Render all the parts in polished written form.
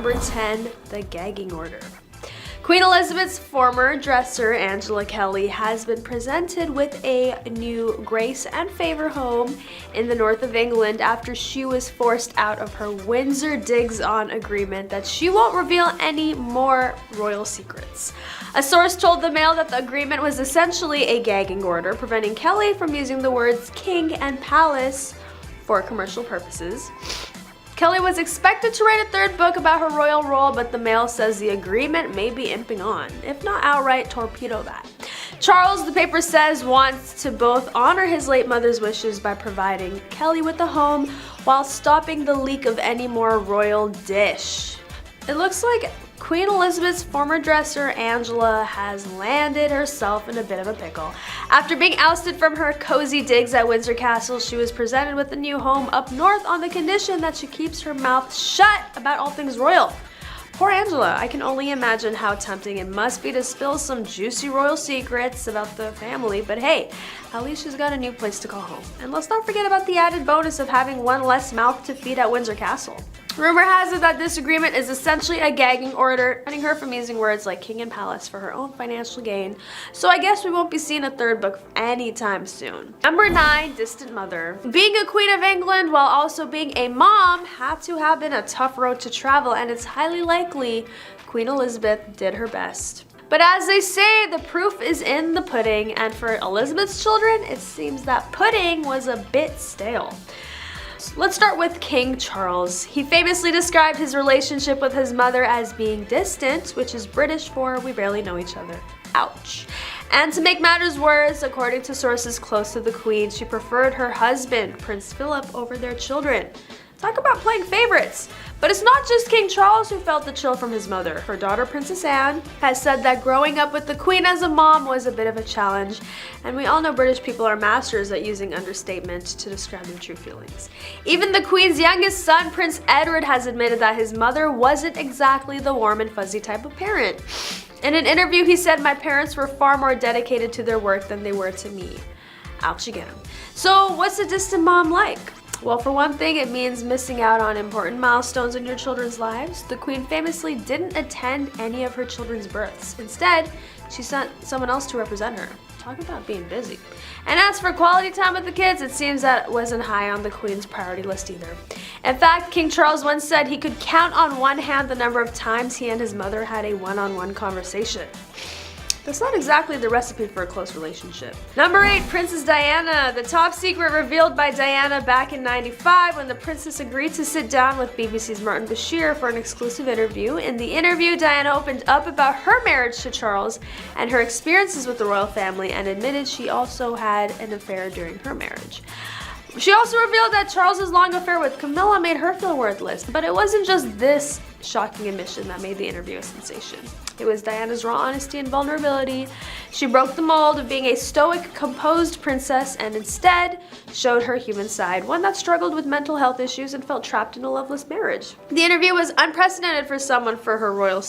number 10, the Gagging Order. Queen Elizabeth's former dresser, Angela Kelly, has been presented with a new grace and favor home in the north of England after she was forced out of her Windsor Digs-On agreement that she won't reveal any more royal secrets. A source told the Mail that the agreement was essentially a gagging order, preventing Kelly from using the words king and palace for commercial purposes. Kelly was expected to write a third book about her royal role, but the Mail says the agreement may be imping on, if not outright torpedo that. Charles, the paper says, wants to both honor his late mother's wishes by providing Kelly with a home while stopping the leak of any more royal dish. It looks like Queen Elizabeth's former dresser, Angela, has landed herself in a bit of a pickle. After being ousted from her cozy digs at Windsor Castle, she was presented with a new home up north on the condition that she keeps her mouth shut about all things royal. Poor Angela, I can only imagine how tempting it must be to spill some juicy royal secrets about the family, but hey, at least she's got a new place to call home. And let's not forget about the added bonus of having one less mouth to feed at Windsor Castle. Rumor has it that this agreement is essentially a gagging order, preventing her from using words like king and palace for her own financial gain. So I guess we won't be seeing a third book anytime soon. Number 9, distant mother. Being a queen of England while also being a mom had to have been a tough road to travel, and it's highly likely Queen Elizabeth did her best. But as they say, the proof is in the pudding, and for Elizabeth's children, it seems that pudding was a bit stale. Let's start with King Charles. He famously described his relationship with his mother as being distant, which is British for we barely know each other. Ouch. And to make matters worse, according to sources close to the Queen, she preferred her husband, Prince Philip, over their children. Talk about playing favorites. But it's not just King Charles who felt the chill from his mother. Her daughter, Princess Anne, has said that growing up with the Queen as a mom was a bit of a challenge, and we all know British people are masters at using understatement to describe their true feelings. Even the Queen's youngest son, Prince Edward, has admitted that his mother wasn't exactly the warm and fuzzy type of parent. In an interview, he said, "My parents were far more dedicated to their work than they were to me." Ouch again. So what's a distant mom like? Well, for one thing, it means missing out on important milestones in your children's lives. The Queen famously didn't attend any of her children's births. Instead, she sent someone else to represent her. Talk about being busy. And as for quality time with the kids, it seems that wasn't high on the Queen's priority list either. In fact, King Charles once said he could count on one hand the number of times he and his mother had a one-on-one conversation. That's not exactly the recipe for a close relationship. Number 8, Princess Diana. The top secret revealed by Diana back in '95 when the princess agreed to sit down with BBC's Martin Bashir for an exclusive interview. In the interview, Diana opened up about her marriage to Charles and her experiences with the royal family, and admitted she also had an affair during her marriage. She also revealed that Charles's long affair with Camila made her feel worthless, but it wasn't just this shocking admission that made the interview a sensation. It was Diana's raw honesty and vulnerability. She broke the mold of being a stoic, composed princess and instead showed her human side, one that struggled with mental health issues and felt trapped in a loveless marriage. The interview was unprecedented for someone of her royal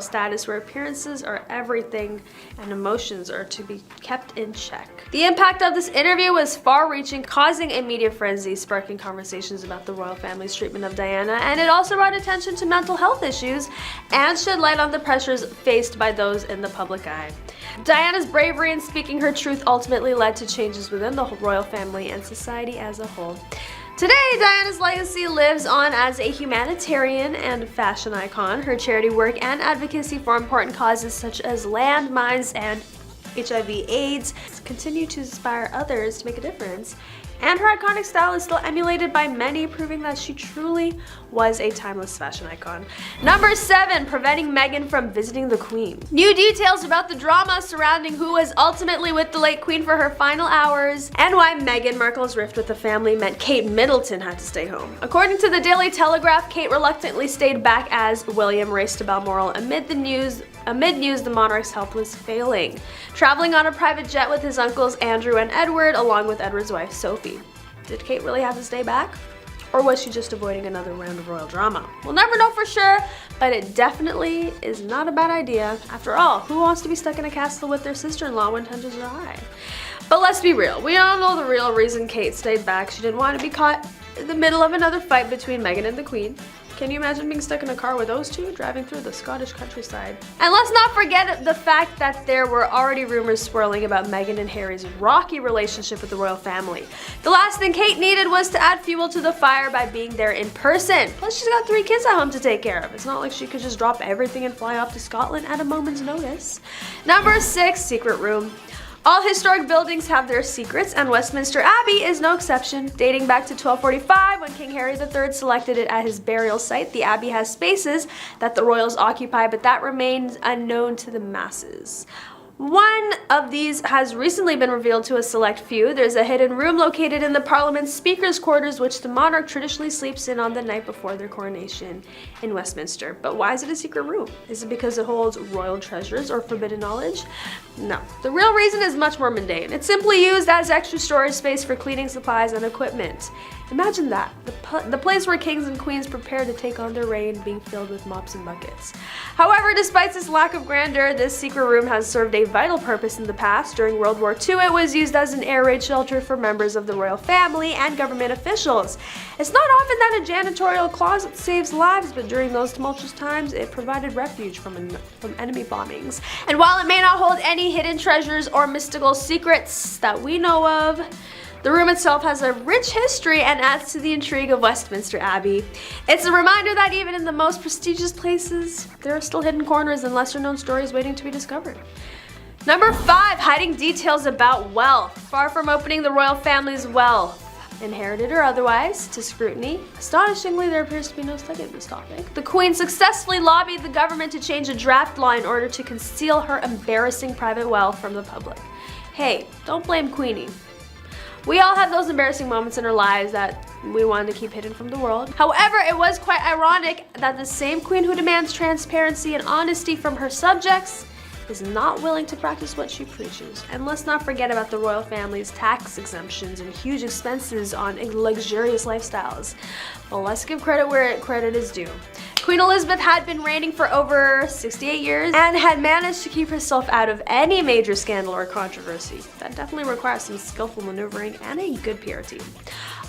status, where appearances are everything and emotions are to be kept in check. The impact of this interview was far-reaching, causing a media frenzy, sparking conversations about the royal family's treatment of Diana, and it also brought attention to mental health issues and shed light on the pressures faced by those in the public eye. Diana's bravery in speaking her truth ultimately led to changes within the royal family and society as a whole. Today, Diana's legacy lives on as a humanitarian and fashion icon. Her charity work and advocacy for important causes such as landmines and HIV/AIDS continue to inspire others to make a difference. And her iconic style is still emulated by many, proving that she truly was a timeless fashion icon. Number 7, preventing Meghan from visiting the Queen. New details about the drama surrounding who was ultimately with the late Queen for her final hours, and why Meghan Markle's rift with the family meant Kate Middleton had to stay home. According to the Daily Telegraph, Kate reluctantly stayed back as William raced to Balmoral amid news the monarch's health was failing, traveling on a private jet with his uncles Andrew and Edward, along with Edward's wife Sophie. Did Kate really have to stay back? Or was she just avoiding another round of royal drama? We'll never know for sure, but it definitely is not a bad idea. After all, who wants to be stuck in a castle with their sister-in-law when tensions are high? But let's be real, we all know the real reason Kate stayed back. She didn't want to be caught in the middle of another fight between Meghan and the Queen. Can you imagine being stuck in a car with those two driving through the Scottish countryside? And let's not forget the fact that there were already rumors swirling about Meghan and Harry's rocky relationship with the royal family. The last thing Kate needed was to add fuel to the fire by being there in person. Plus, she's got 3 kids at home to take care of. It's not like she could just drop everything and fly off to Scotland at a moment's notice. Number 6, secret room. All historic buildings have their secrets, and Westminster Abbey is no exception. Dating back to 1245, when King Harry III selected it as his burial site, the Abbey has spaces that the royals occupy, but that remains unknown to the masses. One of these has recently been revealed to a select few. There's a hidden room located in the Parliament's Speaker's quarters, which the monarch traditionally sleeps in on the night before their coronation in Westminster. But why is it a secret room? Is it because it holds royal treasures or forbidden knowledge? No. The real reason is much more mundane. It's simply used as extra storage space for cleaning supplies and equipment. Imagine that, the place where kings and queens prepare to take on their reign being filled with mops and buckets. However, despite this lack of grandeur, this secret room has served a vital purpose in the past. During World War II, it was used as an air raid shelter for members of the royal family and government officials. It's not often that a janitorial closet saves lives, but during those tumultuous times, it provided refuge from enemy bombings. And while it may not hold any hidden treasures or mystical secrets that we know of, the room itself has a rich history and adds to the intrigue of Westminster Abbey. It's a reminder that even in the most prestigious places, there are still hidden corners and lesser-known stories waiting to be discovered. Number 5, hiding details about wealth. Far from opening the royal family's wealth, inherited or otherwise, to scrutiny, astonishingly, there appears to be no study of this topic. The Queen successfully lobbied the government to change a draft law in order to conceal her embarrassing private wealth from the public. Hey, don't blame Queenie. We all have those embarrassing moments in our lives that we wanted to keep hidden from the world. However, it was quite ironic that the same queen who demands transparency and honesty from her subjects is not willing to practice what she preaches. And let's not forget about the royal family's tax exemptions and huge expenses on luxurious lifestyles. Well, let's give credit where credit is due. Queen Elizabeth had been reigning for over 68 years and had managed to keep herself out of any major scandal or controversy. That definitely requires some skillful maneuvering and a good PR team.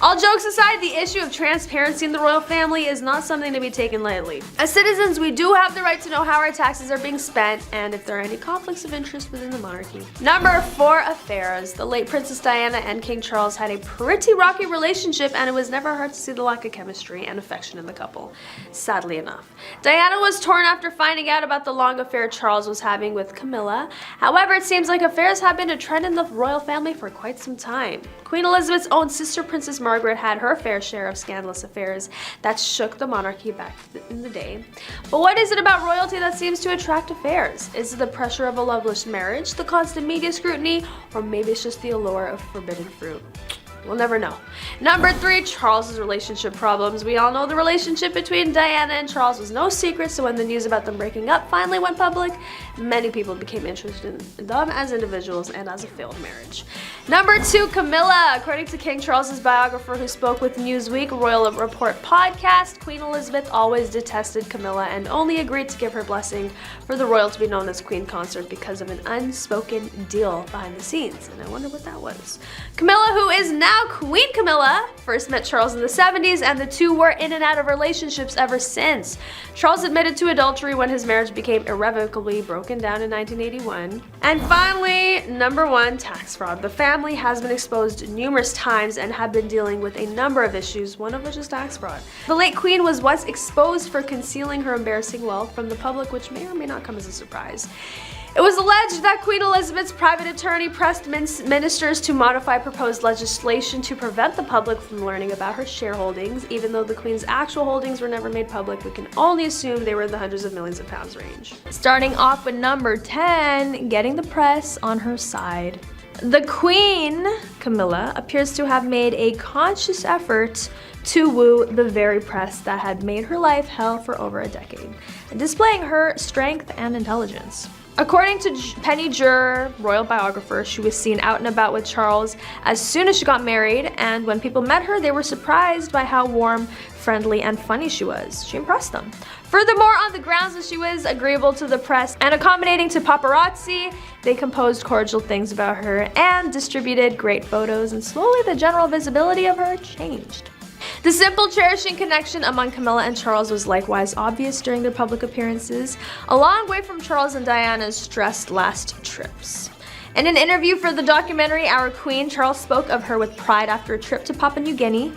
All jokes aside, the issue of transparency in the royal family is not something to be taken lightly. As citizens, we do have the right to know how our taxes are being spent and if there are any conflicts of interest within the monarchy. Number 4, affairs. The late Princess Diana and King Charles had a pretty rocky relationship, and it was never hard to see the lack of chemistry and affection in the couple, sadly enough. Diana was torn after finding out about the long affair Charles was having with Camila. However, it seems like affairs have been a trend in the royal family for quite some time. Queen Elizabeth's own sister, Princess Margaret, had her fair share of scandalous affairs that shook the monarchy back in the day. But what is it about royalty that seems to attract affairs? Is it the pressure of a loveless marriage, the constant media scrutiny, or maybe it's just the allure of forbidden fruit? We'll never know. Number 3, Charles's relationship problems. We all know the relationship between Diana and Charles was no secret, so when the news about them breaking up finally went public, many people became interested in them as individuals and as a failed marriage. Number 2, Camila. According to King Charles's biographer who spoke with Newsweek Royal Report podcast, Queen Elizabeth always detested Camila and only agreed to give her blessing for the royal to be known as Queen Consort because of an unspoken deal behind the scenes. And I wonder what that was. Camila, who is now Queen Camilla, first met Charles in the 70s, and the two were in and out of relationships ever since. Charles admitted to adultery when his marriage became irrevocably broken down in 1981. And finally, number 1, tax fraud. The family has been exposed numerous times and have been dealing with a number of issues, one of which is tax fraud. The late Queen was once exposed for concealing her embarrassing wealth from the public, which may or may not come as a surprise. It was alleged that Queen Elizabeth's private attorney pressed ministers to modify proposed legislation to prevent the public from learning about her shareholdings. Even though the Queen's actual holdings were never made public, we can only assume they were in the hundreds of millions of pounds range. Starting off with number 10, getting the press on her side. The Queen, Camilla, appears to have made a conscious effort to woo the very press that had made her life hell for over a decade, displaying her strength and intelligence. According to Penny Juror, royal biographer, she was seen out and about with Charles as soon as she got married, and when people met her, they were surprised by how warm, friendly, and funny she was. She impressed them. Furthermore, on the grounds that she was agreeable to the press and accommodating to paparazzi, they composed cordial things about her and distributed great photos, and slowly the general visibility of her changed. The simple, cherishing connection among Camilla and Charles was likewise obvious during their public appearances, a long way from Charles and Diana's stressed last trips. In an interview for the documentary Our Queen, Charles spoke of her with pride after a trip to Papua New Guinea.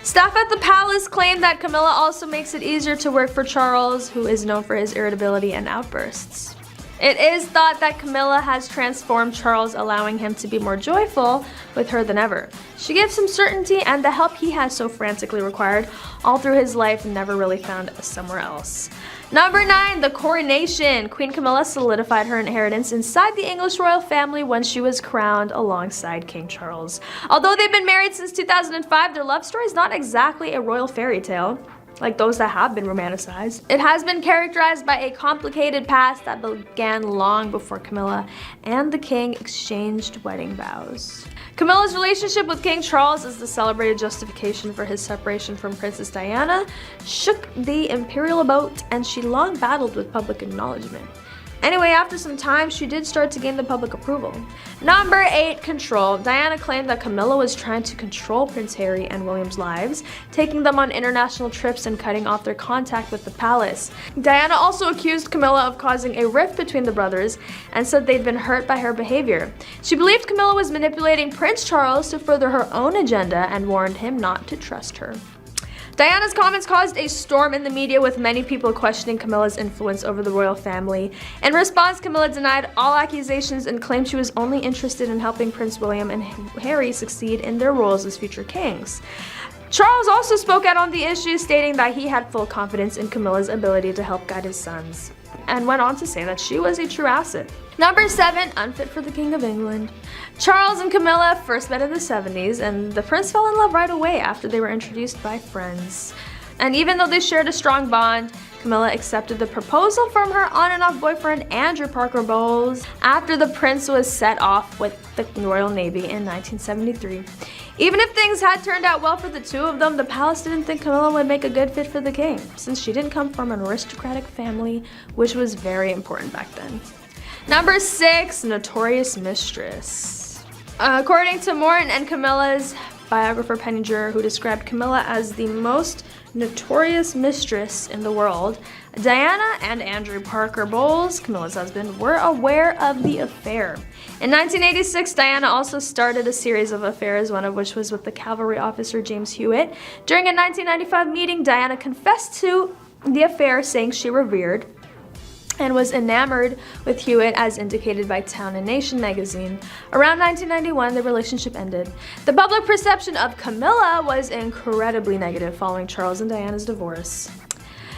Staff at the palace claimed that Camilla also makes it easier to work for Charles, who is known for his irritability and outbursts. It is thought that Camilla has transformed Charles, allowing him to be more joyful with her than ever. She gives him certainty and the help he has so frantically required all through his life and never really found somewhere else. Number 9, the coronation. Queen Camilla solidified her inheritance inside the English royal family when she was crowned alongside King Charles. Although they've been married since 2005, their love story is not exactly a royal fairy tale like those that have been romanticized. It has been characterized by a complicated past that began long before Camilla and the king exchanged wedding vows. Camilla's relationship with King Charles, as the celebrated justification for his separation from Princess Diana, shook the imperial boat, and she long battled with public acknowledgement. Anyway, after some time, she did start to gain the public approval. Number 8, control. Diana claimed that Camilla was trying to control Prince Harry and William's lives, taking them on international trips and cutting off their contact with the palace. Diana also accused Camilla of causing a rift between the brothers and said they'd been hurt by her behavior. She believed Camilla was manipulating Prince Charles to further her own agenda and warned him not to trust her. Diana's comments caused a storm in the media, with many people questioning Camilla's influence over the royal family. In response, Camilla denied all accusations and claimed she was only interested in helping Prince William and Harry succeed in their roles as future kings. Charles also spoke out on the issue, stating that he had full confidence in Camilla's ability to help guide his sons, and went on to say that she was a true asset. Number 7, unfit for the King of England. Charles and Camilla first met in the 70s, and the prince fell in love right away after they were introduced by friends. And even though they shared a strong bond, Camilla accepted the proposal from her on-and-off boyfriend Andrew Parker Bowles after the prince was set off with the Royal Navy in 1973. Even if things had turned out well for the two of them, the palace didn't think Camilla would make a good fit for the king, since she didn't come from an aristocratic family, which was very important back then. Number 6, notorious mistress. According to Morton and Camilla's biographer Penny Juror, who described Camilla as the most notorious mistress in the world, Diana and Andrew Parker Bowles, Camilla's husband, were aware of the affair. In 1986, Diana also started a series of affairs, one of which was with the cavalry officer James Hewitt. During a 1995 meeting, Diana confessed to the affair, saying she revered and was enamored with Hewitt, as indicated by Town and Nation magazine. Around 1991, the relationship ended. The public perception of Camilla was incredibly negative following Charles and Diana's divorce.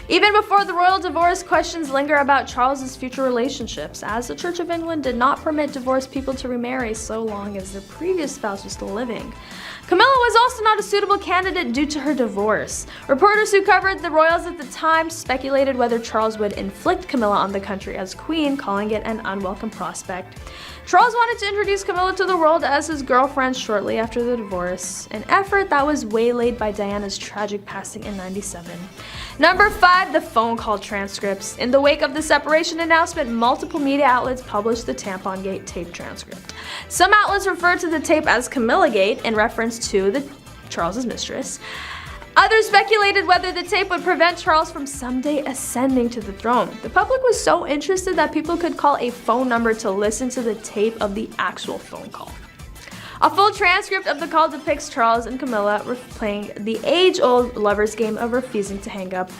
Even before the royal divorce, questions linger about Charles's future relationships, as the Church of England did not permit divorced people to remarry so long as their previous spouse was still living. Camilla was also not a suitable candidate due to her divorce. Reporters who covered the royals at the time speculated whether Charles would inflict Camilla on the country as queen, calling it an unwelcome prospect. Charles wanted to introduce Camilla to the world as his girlfriend shortly after the divorce, an effort that was waylaid by Diana's tragic passing in '97. Number 5, the phone call transcripts. In the wake of the separation announcement, multiple media outlets published the Tampon-gate tape transcript. Some outlets refer to the tape as Camilla-gate in reference to Charles's mistress. Others speculated whether the tape would prevent Charles from someday ascending to the throne. The public was so interested that people could call a phone number to listen to the tape of the actual phone call. A full transcript of the call depicts Charles and Camilla playing the age-old lover's game of refusing to hang up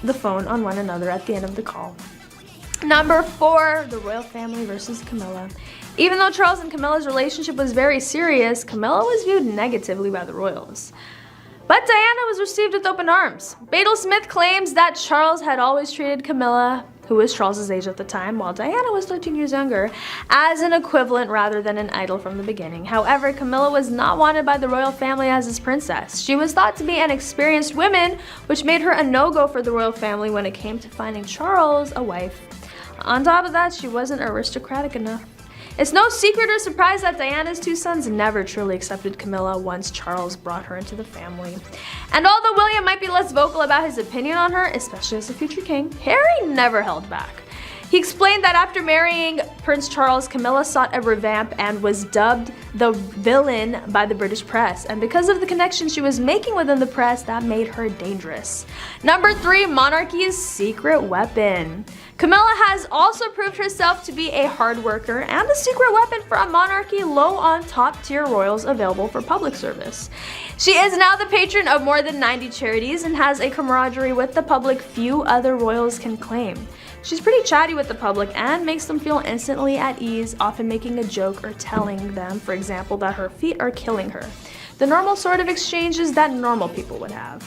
the phone on one another at the end of the call. Number 4, the royal family versus Camilla. Even though Charles and Camilla's relationship was very serious, Camilla was viewed negatively by the royals. But Diana was received with open arms. Badal Smith claims that Charles had always treated Camilla, who was Charles's age at the time, while Diana was 13 years younger, as an equivalent rather than an idol from the beginning. However, Camilla was not wanted by the royal family as his princess. She was thought to be an experienced woman, which made her a no-go for the royal family when it came to finding Charles a wife. On top of that, she wasn't aristocratic enough. It's no secret or surprise that Diana's two sons never truly accepted Camilla once Charles brought her into the family. And although William might be less vocal about his opinion on her, especially as the future king, Harry never held back. He explained that after marrying Prince Charles, Camilla sought a revamp and was dubbed the villain by the British press. And because of the connection she was making within the press, that made her dangerous. Number 3, monarchy's secret weapon. Camilla has also proved herself to be a hard worker and a secret weapon for a monarchy low on top-tier royals available for public service. She is now the patron of more than 90 charities and has a camaraderie with the public few other royals can claim. She's pretty chatty with the public and makes them feel instantly at ease, often making a joke or telling them, for example, that her feet are killing her. The normal sort of exchanges that normal people would have.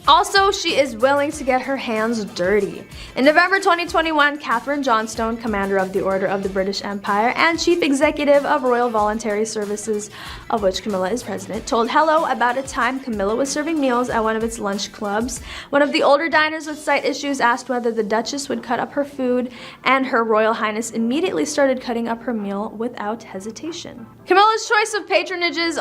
Also, she is willing to get her hands dirty. In November 2021, Catherine Johnstone, Commander of the Order of the British Empire and Chief Executive of Royal Voluntary Services, of which Camilla is president, told Hello about a time Camilla was serving meals at one of its lunch clubs. One of the older diners with sight issues asked whether the Duchess would cut up her food, and Her Royal Highness immediately started cutting up her meal without hesitation. Camilla's choice of patronages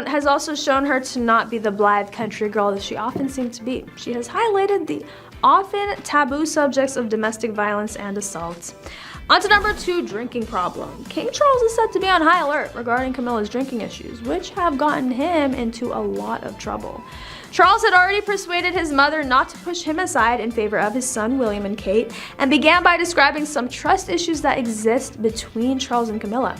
has also shown her to not be the blithe country girl that she often seemed to be. She has highlighted the often taboo subjects of domestic violence and assault. On to number 2, drinking problem. King Charles is said to be on high alert regarding Camilla's drinking issues, which have gotten him into a lot of trouble. Charles had already persuaded his mother not to push him aside in favor of his son William and Kate, and began by describing some trust issues that exist between Charles and Camilla.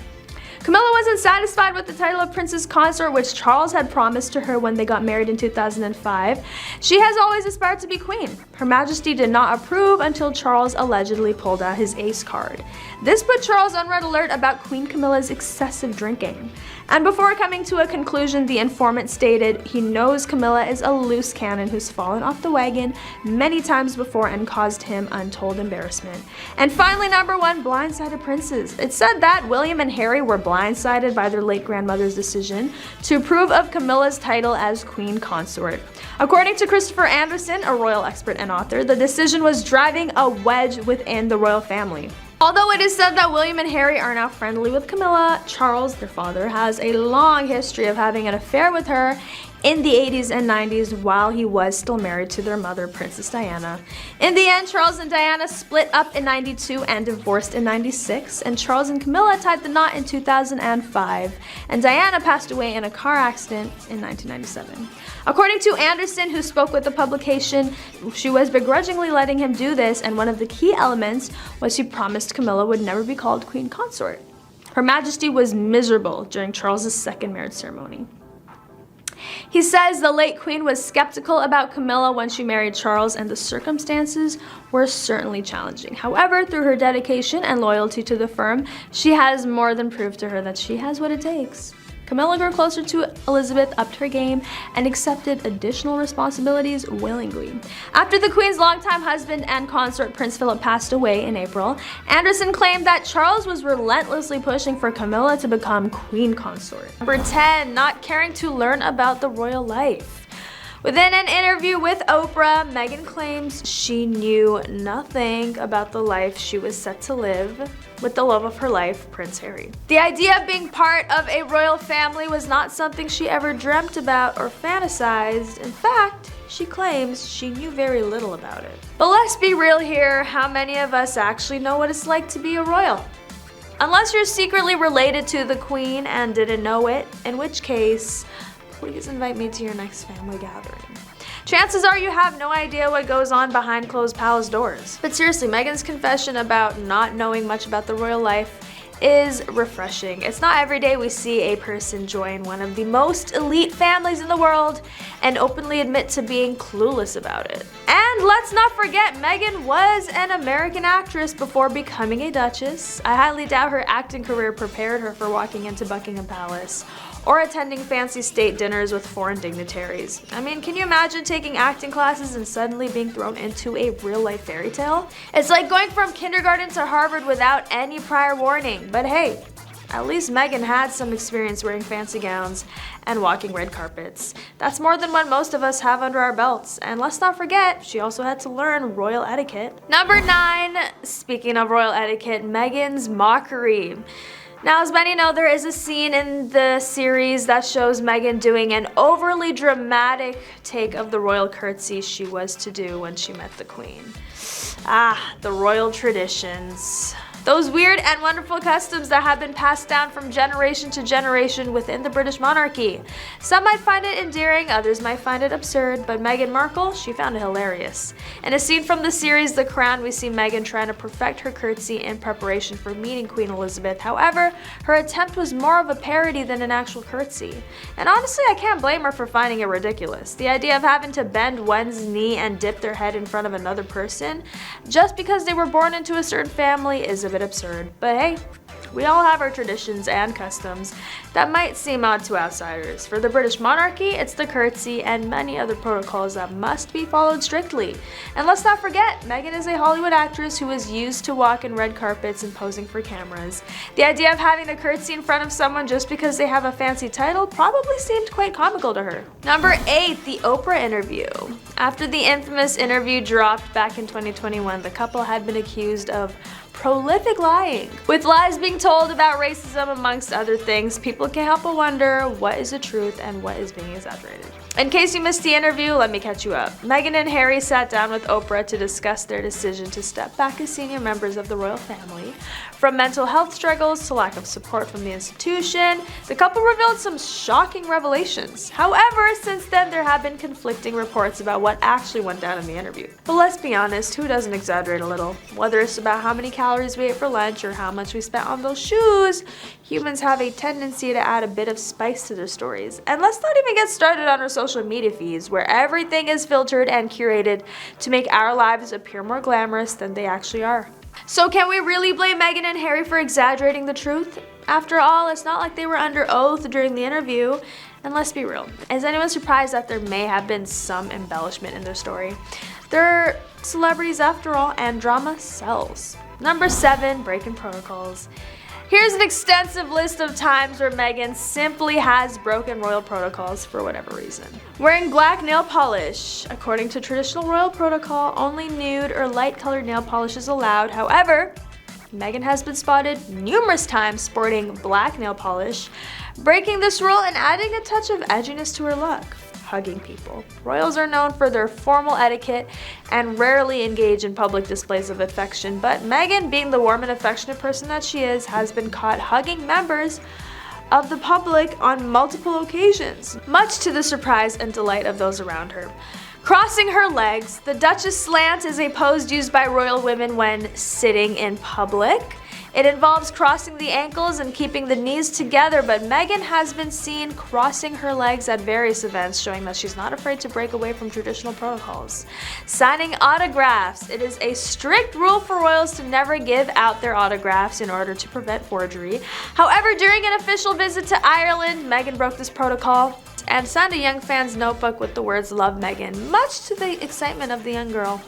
Camilla wasn't satisfied with the title of Princess Consort, which Charles had promised to her when they got married in 2005. She has always aspired to be queen. Her Majesty did not approve until Charles allegedly pulled out his ace card. This put Charles on red alert about Queen Camilla's excessive drinking. And before coming to a conclusion, the informant stated he knows Camilla is a loose cannon who's fallen off the wagon many times before and caused him untold embarrassment. And finally, number 1, blindsided princes. It's said that William and Harry were blindsided by their late grandmother's decision to approve of Camilla's title as queen consort. According to Christopher Anderson, a royal expert and author, the decision was driving a wedge within the royal family. Although it is said that William and Harry are now friendly with Camilla, Charles, their father, has a long history of having an affair with her in the 80s and 90s while he was still married to their mother, Princess Diana. In the end, Charles and Diana split up in 92 and divorced in 96, and Charles and Camilla tied the knot in 2005, and Diana passed away in a car accident in 1997. According to Anderson, who spoke with the publication, she was begrudgingly letting him do this, and one of the key elements was he promised Camilla would never be called queen consort. Her Majesty was miserable during Charles's second marriage ceremony. He says the late queen was skeptical about Camilla when she married Charles, and the circumstances were certainly challenging. However, through her dedication and loyalty to the firm, she has more than proved to her that she has what it takes. Camilla grew closer to Elizabeth, upped her game, and accepted additional responsibilities willingly. After the Queen's longtime husband and consort Prince Philip passed away in April, Anderson claimed that Charles was relentlessly pushing for Camilla to become queen consort. Number 10, not caring to learn about the royal life. Within an interview with Oprah, Meghan claims she knew nothing about the life she was set to live with the love of her life, Prince Harry. The idea of being part of a royal family was not something she ever dreamt about or fantasized. In fact, she claims she knew very little about it. But let's be real here, how many of us actually know what it's like to be a royal? Unless you're secretly related to the Queen and didn't know it, in which case, please invite me to your next family gathering. Chances are you have no idea what goes on behind closed palace doors. But seriously, Meghan's confession about not knowing much about the royal life is refreshing. It's not every day we see a person join one of the most elite families in the world and openly admit to being clueless about it. And let's not forget, Meghan was an American actress before becoming a Duchess. I highly doubt her acting career prepared her for walking into Buckingham Palace or attending fancy state dinners with foreign dignitaries. I mean, can you imagine taking acting classes and suddenly being thrown into a real-life fairy tale? It's like going from kindergarten to Harvard without any prior warning. But hey, at least Meghan had some experience wearing fancy gowns and walking red carpets. That's more than what most of us have under our belts. And let's not forget, she also had to learn royal etiquette. Number 9, speaking of royal etiquette, Meghan's mockery. Now, as many know, there is a scene in the series that shows Meghan doing an overly dramatic take of the royal curtsy she was to do when she met the Queen. Ah, the royal traditions. Those weird and wonderful customs that have been passed down from generation to generation within the British monarchy. Some might find it endearing, others might find it absurd, but Meghan Markle, she found it hilarious. In a scene from the series The Crown, we see Meghan trying to perfect her curtsy in preparation for meeting Queen Elizabeth. However, her attempt was more of a parody than an actual curtsy. And honestly, I can't blame her for finding it ridiculous. The idea of having to bend one's knee and dip their head in front of another person just because they were born into a certain family is a bit absurd, but hey, we all have our traditions and customs that might seem odd to outsiders. For the British monarchy, it's the curtsy and many other protocols that must be followed strictly. And let's not forget, Meghan is a Hollywood actress who is used to walking red carpets and posing for cameras. The idea of having a curtsy in front of someone just because they have a fancy title probably seemed quite comical to her. Number 8, the Oprah interview. After the infamous interview dropped back in 2021, the couple had been accused of prolific lying, with lies being told about racism amongst other things. People can't help but wonder what is the truth and what is being exaggerated. In case you missed the interview, let me catch you up. Meghan and Harry sat down with Oprah to discuss their decision to step back as senior members of the royal family. From mental health struggles to lack of support from the institution, the couple revealed some shocking revelations. However, since then there have been conflicting reports about what actually went down in the interview. But let's be honest, who doesn't exaggerate a little? Whether it's about how many calories we ate for lunch or how much we spent on those shoes, humans have a tendency to add a bit of spice to their stories. And let's not even get started on our social media feeds, where everything is filtered and curated to make our lives appear more glamorous than they actually are. So can we really blame Meghan and Harry for exaggerating the truth? After all, it's not like they were under oath during the interview. And let's be real, is anyone surprised that there may have been some embellishment in their story? They're celebrities after all, and drama sells. Number 7, breaking protocols. Here's an extensive list of times where Meghan simply has broken royal protocols for whatever reason. Wearing black nail polish. According to traditional royal protocol, only nude or light colored nail polish is allowed. However, Meghan has been spotted numerous times sporting black nail polish, breaking this rule and adding a touch of edginess to her look. Hugging people. Royals are known for their formal etiquette and rarely engage in public displays of affection, but Meghan, being the warm and affectionate person that she is, has been caught hugging members of the public on multiple occasions, much to the surprise and delight of those around her. Crossing her legs. The Duchess slant is a pose used by royal women when sitting in public. It involves crossing the ankles and keeping the knees together, but Meghan has been seen crossing her legs at various events, showing that she's not afraid to break away from traditional protocols. Signing autographs. It is a strict rule for royals to never give out their autographs in order to prevent forgery. However, during an official visit to Ireland, Meghan broke this protocol and signed a young fan's notebook with the words "Love Meghan," much to the excitement of the young girl.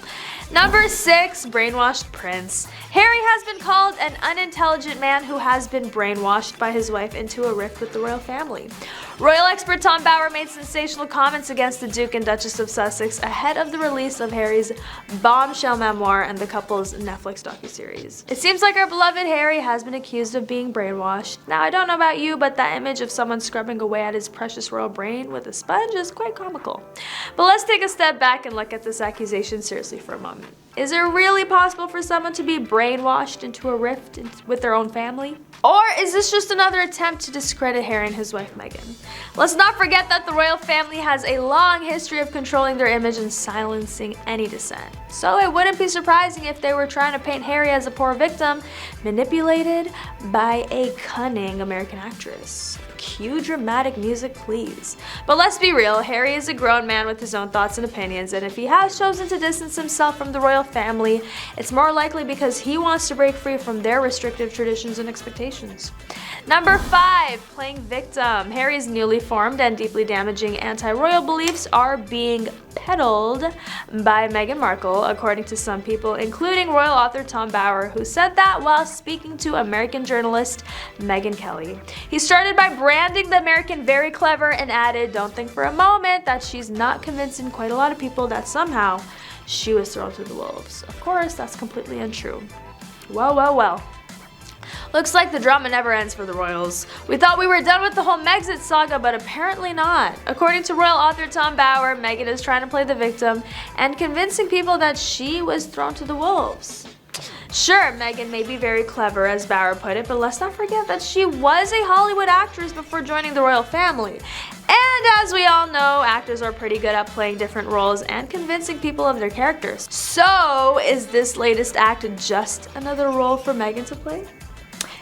Number 6, brainwashed prince. Harry has been called an unintelligent man who has been brainwashed by his wife into a rift with the royal family. Royal expert Tom Bower made sensational comments against the Duke and Duchess of Sussex ahead of the release of Harry's bombshell memoir and the couple's Netflix docuseries. It seems like our beloved Harry has been accused of being brainwashed. Now, I don't know about you, but that image of someone scrubbing away at his precious royal brain with a sponge is quite comical. But let's take a step back and look at this accusation seriously for a moment. Is it really possible for someone to be brainwashed into a rift with their own family? Or is this just another attempt to discredit Harry and his wife Meghan? Let's not forget that the royal family has a long history of controlling their image and silencing any dissent. So it wouldn't be surprising if they were trying to paint Harry as a poor victim, manipulated by a cunning American actress. Cue dramatic music, please. But let's be real, Harry is a grown man with his own thoughts and opinions, and if he has chosen to distance himself from the royal family, it's more likely because he wants to break free from their restrictive traditions and expectations. Number 5, playing victim. Harry's newly formed and deeply damaging anti-royal beliefs are being peddled by Meghan Markle, according to some people, including royal author Tom Bower, who said that while speaking to American journalist Megyn Kelly. He started by branding the American very clever and added, "Don't think for a moment that she's not convincing quite a lot of people that somehow she was thrown to the wolves." Of course, that's completely untrue. Well. Looks like the drama never ends for the royals. We thought we were done with the whole Megxit saga, but apparently not. According to royal author Tom Bauer, Meghan is trying to play the victim and convincing people that she was thrown to the wolves. Sure, Meghan may be very clever, as Bauer put it, but let's not forget that she was a Hollywood actress before joining the royal family. And as we all know, actors are pretty good at playing different roles and convincing people of their characters. So, is this latest act just another role for Meghan to play?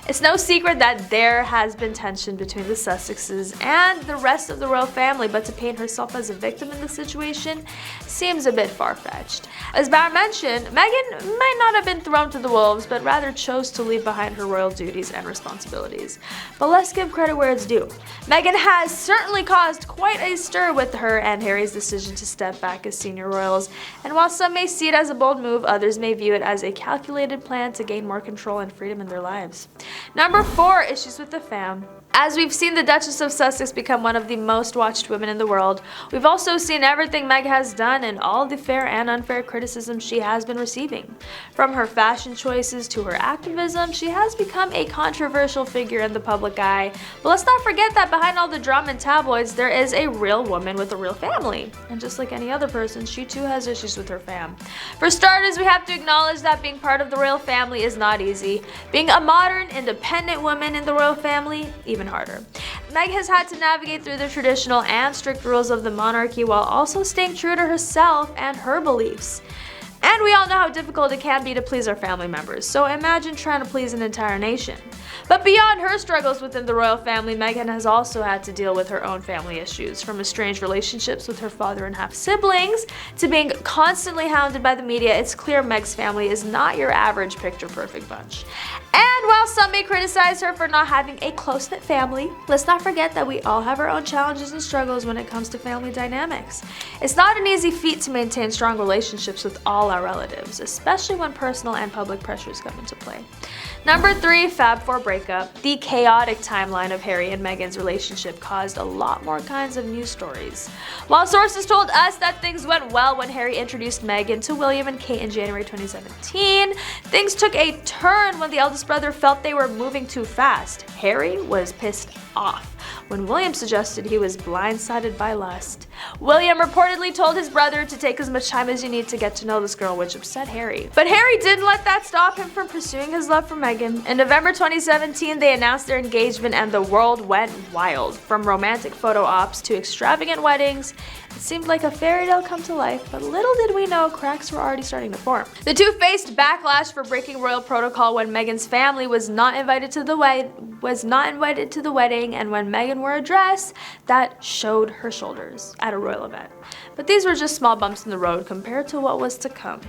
It's no secret that there has been tension between the Sussexes and the rest of the royal family, but to paint herself as a victim in this situation seems a bit far-fetched. As Bauer mentioned, Meghan might not have been thrown to the wolves, but rather chose to leave behind her royal duties and responsibilities. But let's give credit where it's due. Meghan has certainly caused quite a stir with her and Harry's decision to step back as senior royals, and while some may see it as a bold move, others may view it as a calculated plan to gain more control and freedom in their lives. Number 4, issues with the fam. As we've seen the Duchess of Sussex become one of the most watched women in the world, we've also seen everything Meg has done and all the fair and unfair criticism she has been receiving. From her fashion choices to her activism, she has become a controversial figure in the public eye. But let's not forget that behind all the drama and tabloids, there is a real woman with a real family. And just like any other person, she too has issues with her fam. For starters, we have to acknowledge that being part of the royal family is not easy. Being a modern, independent woman in the royal family, even harder. Meg has had to navigate through the traditional and strict rules of the monarchy while also staying true to herself and her beliefs. And we all know how difficult it can be to please our family members, so imagine trying to please an entire nation. But beyond her struggles within the royal family, Meghan has also had to deal with her own family issues, from estranged relationships with her father and half-siblings to being constantly hounded by the media. It's clear Meg's family is not your average picture-perfect bunch. And while some may criticize her for not having a close-knit family, let's not forget that we all have our own challenges and struggles when it comes to family dynamics. It's not an easy feat to maintain strong relationships with all our relatives, especially when personal and public pressures come into play. Number 3, Fab Four breakup. The chaotic timeline of Harry and Meghan's relationship caused a lot more kinds of news stories. While sources told us that things went well when Harry introduced Meghan to William and Kate in January 2017, things took a turn when the eldest brother felt they were moving too fast. Harry was pissed off when William suggested he was blindsided by lust. William reportedly told his brother to take as much time as you need to get to know this girl, which upset Harry. But Harry didn't let that stop him from pursuing his love for Meghan. In November 2017, they announced their engagement and the world went wild. From romantic photo ops to extravagant weddings, it seemed like a fairy tale come to life, but little did we know cracks were already starting to form. The two faced backlash for breaking royal protocol when Meghan's family was not invited to the wedding, and when Meghan wore a dress that showed her shoulders at a royal event. But these were just small bumps in the road compared to what was to come.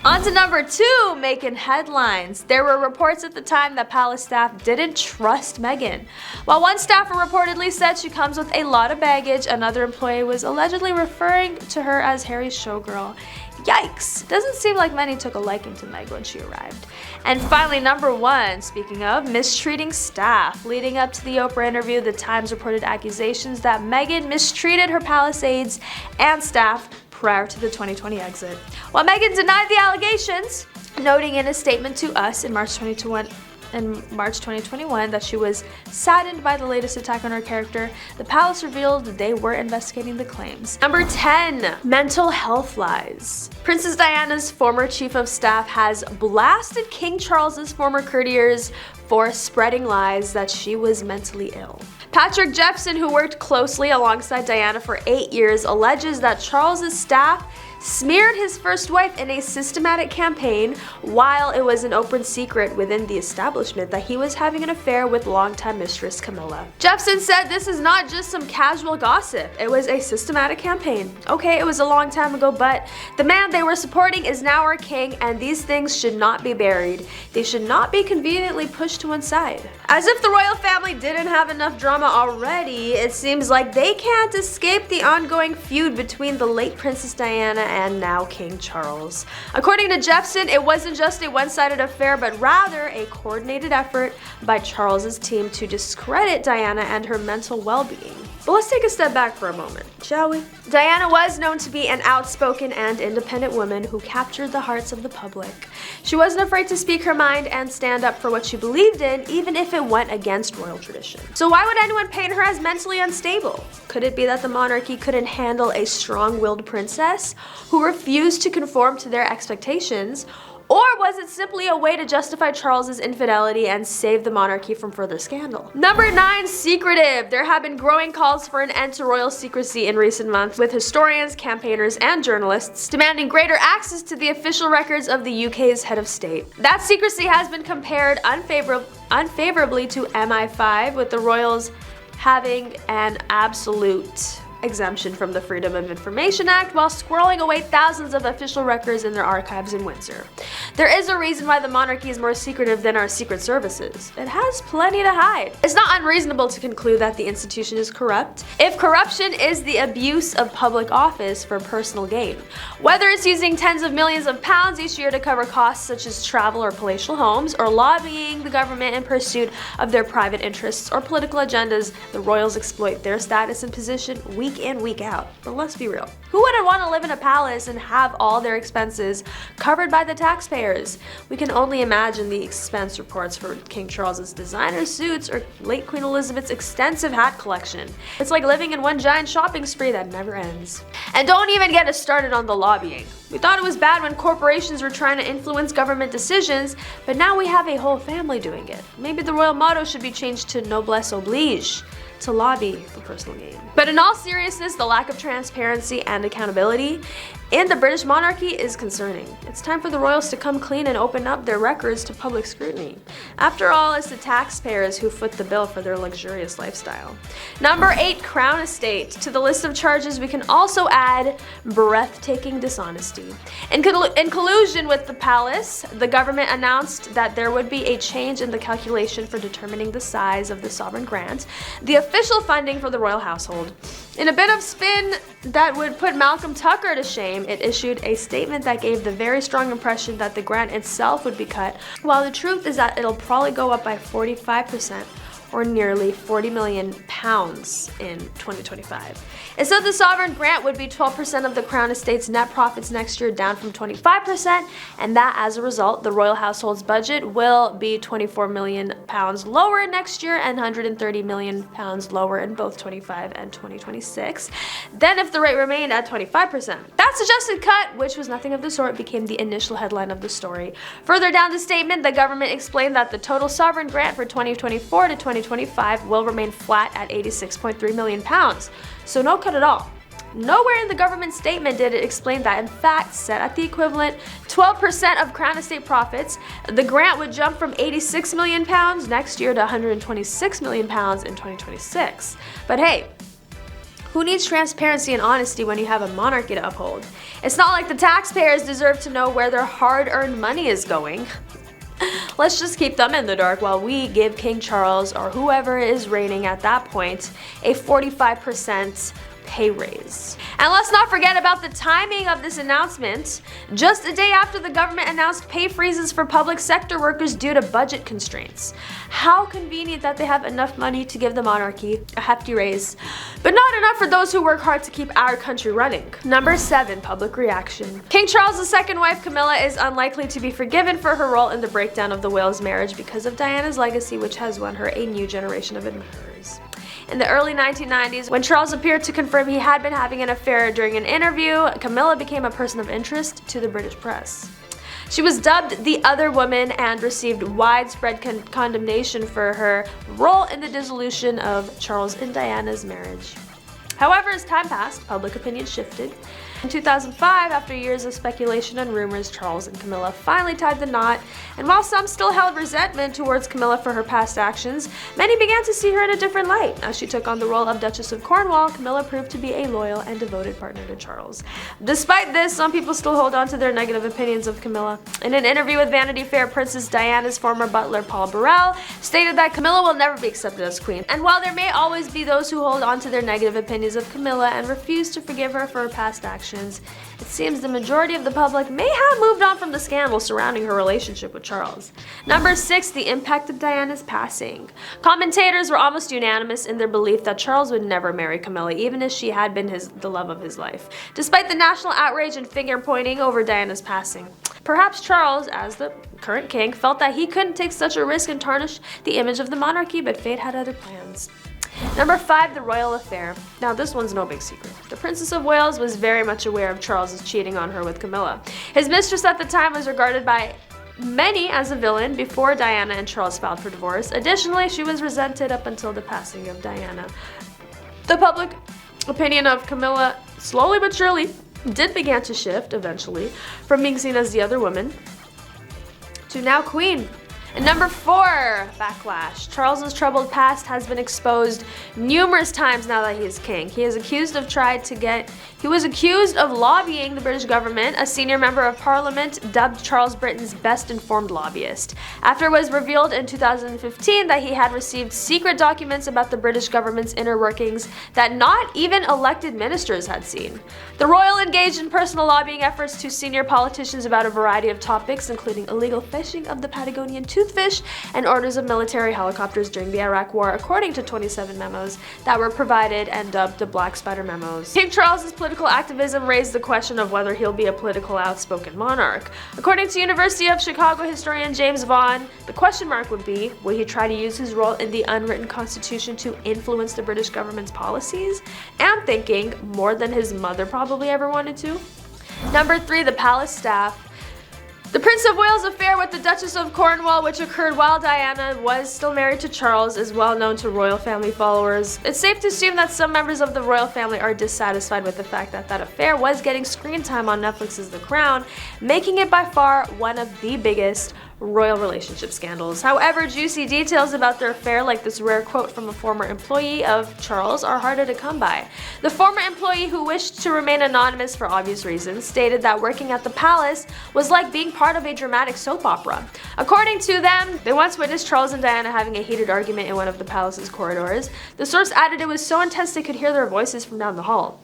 On to number 2, making headlines. There were reports at the time that palace staff didn't trust Meghan. While one staffer reportedly said she comes with a lot of baggage, another employee was allegedly referring to her as Harry's showgirl. Yikes! Doesn't seem like many took a liking to Meg when she arrived. And finally, number 1, speaking of mistreating staff. Leading up to the Oprah interview, the Times reported accusations that Meghan mistreated her palace aides and staff prior to the 2020 exit. While Meghan denied the allegations, noting in a statement to us in March 2021 that she was saddened by the latest attack on her character, the palace revealed they were investigating the claims. Number 10, mental health lies. Princess Diana's former chief of staff has blasted King Charles's former courtiers for spreading lies that she was mentally ill. Patrick Jepson, who worked closely alongside Diana for 8 years, alleges that Charles's staff smeared his first wife in a systematic campaign while it was an open secret within the establishment that he was having an affair with longtime mistress Camila. Jepson said this is not just some casual gossip, it was a systematic campaign. Okay, it was a long time ago, but the man they were supporting is now our king, and these things should not be buried. They should not be conveniently pushed to one side. As if the royal family didn't have enough drama already, it seems like they can't escape the ongoing feud between the late Princess Diana and now King Charles. According to Jepson, it wasn't just a one-sided affair, but rather a coordinated effort by Charles's team to discredit Diana and her mental well-being. But let's take a step back for a moment. shall we? Diana was known to be an outspoken and independent woman who captured the hearts of the public. She wasn't afraid to speak her mind and stand up for what she believed in, even if it went against royal tradition. So why would anyone paint her as mentally unstable? Could it be that the monarchy couldn't handle a strong-willed princess who refused to conform to their expectations? Or was it simply a way to justify Charles's infidelity and save the monarchy from further scandal? Number 9, secretive. There have been growing calls for an end to royal secrecy in recent months, with historians, campaigners, and journalists demanding greater access to the official records of the UK's head of state. That secrecy has been compared unfavorably to MI5, with the royals having an absolute exemption from the Freedom of Information Act while squirreling away thousands of official records in their archives in Windsor. There is a reason why the monarchy is more secretive than our secret services. It has plenty to hide. It's not unreasonable to conclude that the institution is corrupt, if corruption is the abuse of public office for personal gain. Whether it's using tens of millions of pounds each year to cover costs such as travel or palatial homes, or lobbying the government in pursuit of their private interests or political agendas, the royals exploit their status and position week in, week out. But let's be real. Who wouldn't want to live in a palace and have all their expenses covered by the taxpayers? We can only imagine the expense reports for King Charles's designer suits or late Queen Elizabeth's extensive hat collection. It's like living in one giant shopping spree that never ends. And don't even get us started on the lobbying. We thought it was bad when corporations were trying to influence government decisions, but now we have a whole family doing it. Maybe the royal motto should be changed to noblesse oblige, to lobby for personal gain. But in all seriousness, the lack of transparency and accountability in the British monarchy is concerning. It's time for the royals to come clean and open up their records to public scrutiny. After all, it's the taxpayers who foot the bill for their luxurious lifestyle. Number 8, Crown Estate. To the list of charges, we can also add breathtaking dishonesty. In collusion with the palace, the government announced that there would be a change in the calculation for determining the size of the sovereign grant, the official funding for the royal household. In a bit of spin that would put Malcolm Tucker to shame, it issued a statement that gave the very strong impression that the grant itself would be cut, while the truth is that it'll probably go up by 45%, or nearly £40 million in 2025. It said the sovereign grant would be 12% of the Crown Estate's net profits next year, down from 25%, and that as a result, the royal household's budget will be £24 million lower next year and £130 million lower in both 25 and 2026 than if the rate remained at 25%. That suggested cut, which was nothing of the sort, became the initial headline of the story. Further down the statement, the government explained that the total sovereign grant for 2024 to 2025 will remain flat at £86.3 million. So no cut at all. Nowhere in the government statement did it explain that, in fact, set at the equivalent 12% of Crown Estate profits, the grant would jump from £86 million next year to £126 million in 2026. But hey, who needs transparency and honesty when you have a monarchy to uphold? It's not like the taxpayers deserve to know where their hard-earned money is going. Let's just keep them in the dark while we give King Charles, or whoever is reigning at that point, a 45% pay raise. And let's not forget about the timing of this announcement. Just a day after the government announced pay freezes for public sector workers due to budget constraints. How convenient that they have enough money to give the monarchy a hefty raise, but not enough for those who work hard to keep our country running. Number 7, public reaction. King Charles' second wife, Camilla, is unlikely to be forgiven for her role in the breakdown of the Wales marriage because of Diana's legacy, which has won her a new generation of admirers. In the early 1990s, when Charles appeared to confirm he had been having an affair during an interview, Camilla became a person of interest to the British press. She was dubbed the other woman and received widespread condemnation for her role in the dissolution of Charles and Diana's marriage. However, as time passed, public opinion shifted. In 2005, after years of speculation and rumors, Charles and Camilla finally tied the knot, and while some still held resentment towards Camilla for her past actions, many began to see her in a different light. As she took on the role of Duchess of Cornwall, Camilla proved to be a loyal and devoted partner to Charles. Despite this, some people still hold on to their negative opinions of Camilla. In an interview with Vanity Fair, Princess Diana's former butler, Paul Burrell, stated that Camilla will never be accepted as queen. And while there may always be those who hold on to their negative opinions of Camilla and refuse to forgive her for her past actions, it seems the majority of the public may have moved on from the scandal surrounding her relationship with Charles. Number 6, the impact of Diana's passing. Commentators were almost unanimous in their belief that Charles would never marry Camilla, even if she had been the love of his life, despite the national outrage and finger-pointing over Diana's passing. Perhaps Charles, as the current king, felt that he couldn't take such a risk and tarnish the image of the monarchy, but fate had other plans. Number 5, the royal affair. Now this one's no big secret. The Princess of Wales was very much aware of Charles's cheating on her with Camilla. His mistress at the time was regarded by many as a villain before Diana and Charles filed for divorce. Additionally, she was resented up until the passing of Diana. The public opinion of Camilla, slowly but surely, did begin to shift eventually from being seen as the other woman to now queen. And number 4, backlash. Charles's troubled past has been exposed numerous times now that he is king. He was accused of lobbying the British government. A senior member of parliament dubbed Charles Britain's best informed lobbyist, after it was revealed in 2015 that he had received secret documents about the British government's inner workings that not even elected ministers had seen. The royal engaged in personal lobbying efforts to senior politicians about a variety of topics, including illegal fishing of the Patagonian toothfish and orders of military helicopters during the Iraq War, according to 27 memos that were provided and dubbed the Black Spider memos. King Charles's political activism raised the question of whether he'll be a political outspoken monarch. According to University of Chicago historian James Vaughan, the question mark would be, will he try to use his role in the unwritten constitution to influence the British government's policies? And thinking, more than his mother probably ever wanted to. Number 3, the palace staff. The Prince of Wales' affair with the Duchess of Cornwall, which occurred while Diana was still married to Charles, is well known to royal family followers. It's safe to assume that some members of the royal family are dissatisfied with the fact that that affair was getting screen time on Netflix's The Crown, making it by far one of the biggest royal relationship scandals. However, juicy details about their affair, like this rare quote from a former employee of Charles, are harder to come by. The former employee, who wished to remain anonymous for obvious reasons, stated that working at the palace was like being part of a dramatic soap opera. According to them, they once witnessed Charles and Diana having a heated argument in one of the palace's corridors. The source added it was so intense they could hear their voices from down the hall.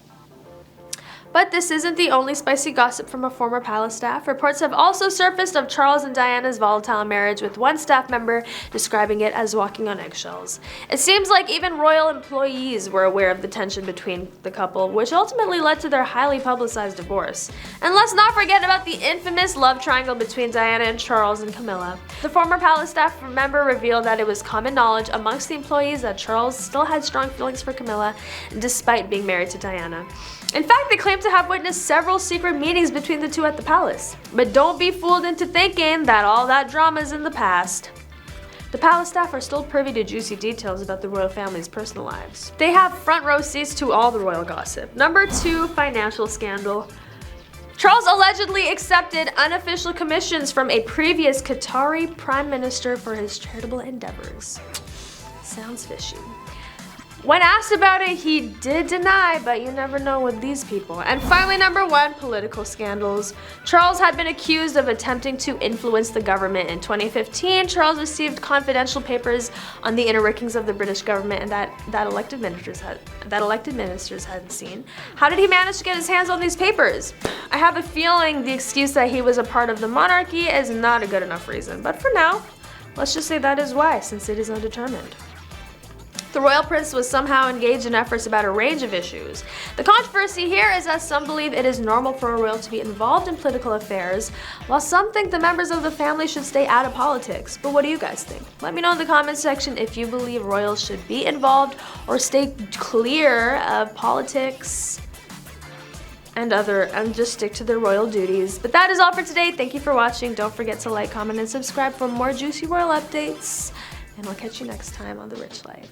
But this isn't the only spicy gossip from a former palace staff. Reports have also surfaced of Charles and Diana's volatile marriage, with one staff member describing it as walking on eggshells. It seems like even royal employees were aware of the tension between the couple, which ultimately led to their highly publicized divorce. And let's not forget about the infamous love triangle between Diana and Charles and Camilla. The former palace staff member revealed that it was common knowledge amongst the employees that Charles still had strong feelings for Camilla, despite being married to Diana. In fact, they claim to have witnessed several secret meetings between the two at the palace. But don't be fooled into thinking that all that drama is in the past. The palace staff are still privy to juicy details about the royal family's personal lives. They have front row seats to all the royal gossip. Number 2, financial scandal. Charles allegedly accepted unofficial commissions from a previous Qatari prime minister for his charitable endeavors. Sounds fishy. When asked about it, he did deny, but you never know with these people. And finally, number 1, political scandals. Charles had been accused of attempting to influence the government. In 2015, Charles received confidential papers on the inner workings of the British government and that elected ministers hadn't seen. How did he manage to get his hands on these papers? I have a feeling the excuse that he was a part of the monarchy is not a good enough reason. But for now, let's just say that is why, since it is undetermined. The royal prince was somehow engaged in efforts about a range of issues. The controversy here is that some believe it is normal for a royal to be involved in political affairs, while some think the members of the family should stay out of politics. But what do you guys think? Let me know in the comments section if you believe royals should be involved or stay clear of politics and just stick to their royal duties. But that is all for today. Thank you for watching. Don't forget to like, comment, and subscribe for more juicy royal updates. And I'll catch you next time on The Rich Life.